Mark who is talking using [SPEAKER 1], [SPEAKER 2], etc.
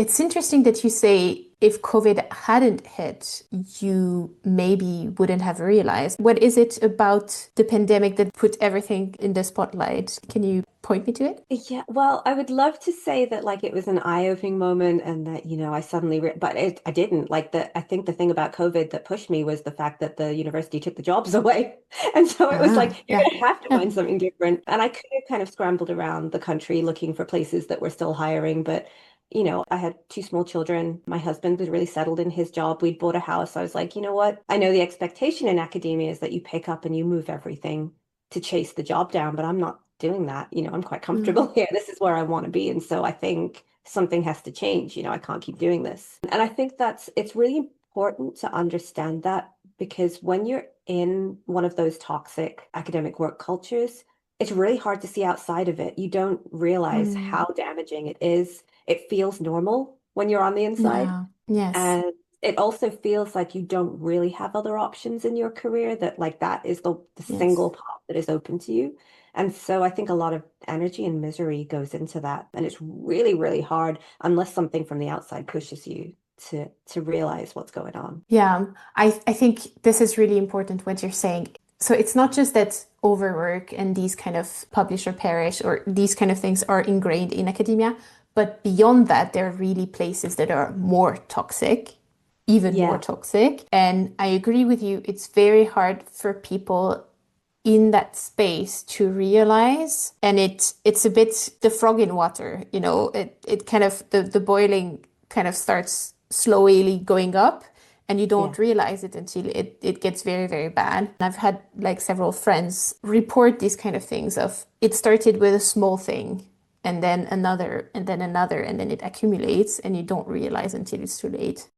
[SPEAKER 1] It's interesting that you say if COVID hadn't hit, you maybe wouldn't have realized. What is it about the pandemic that put everything in the spotlight? Can you point me to it?
[SPEAKER 2] Yeah, well, I would love to say that like it was an eye-opening moment and that, I suddenly re but I didn't. I think the thing about COVID that pushed me was the fact that the university took the jobs away. And so it was
[SPEAKER 1] Ah,
[SPEAKER 2] like, you're
[SPEAKER 1] yeah.
[SPEAKER 2] gonna have to
[SPEAKER 1] Yeah.
[SPEAKER 2] find something different. And I could have kind of scrambled around the country looking for places that were still hiring, but I had two small children. My husband was really settled in his job. We'd bought a house. I was like, you know what? I know the expectation in academia is that you pick up and you move everything to chase the job down, but I'm not doing that. I'm quite
[SPEAKER 1] Mm,
[SPEAKER 2] comfortable here. This is where I want to be. And so I think something has to change. I can't keep doing this. And I think it's really important to understand that because when you're in one of those toxic academic work cultures, it's really hard to see outside of it. You don't realize
[SPEAKER 1] mm,
[SPEAKER 2] how damaging it is. It feels normal when you're on the inside.
[SPEAKER 1] yeah. Yes.
[SPEAKER 2] And it also feels like you don't really have other options in your career, that like that is the
[SPEAKER 1] Yes.
[SPEAKER 2] single path that is open to you. And so I think a lot of energy and misery goes into that. And it's really, really hard unless something from the outside pushes you to realize what's going on.
[SPEAKER 1] Yeah. I think this is really important what you're saying. So it's not just that overwork and these kind of publish or perish or these kind of things are ingrained in academia, but beyond that, there are really places that are more toxic, even more
[SPEAKER 2] Yeah.
[SPEAKER 1] toxic. And I agree with you, it's very hard for people in that space to realize. And it's a bit the frog in water, it kind of the boiling kind of starts slowly going up and you
[SPEAKER 2] Yeah.
[SPEAKER 1] don't realize it until it gets very, very bad. And I've had like several friends report these kind of things of it started with a small thing and then another and then another and then it accumulates and you don't realize until it's too late.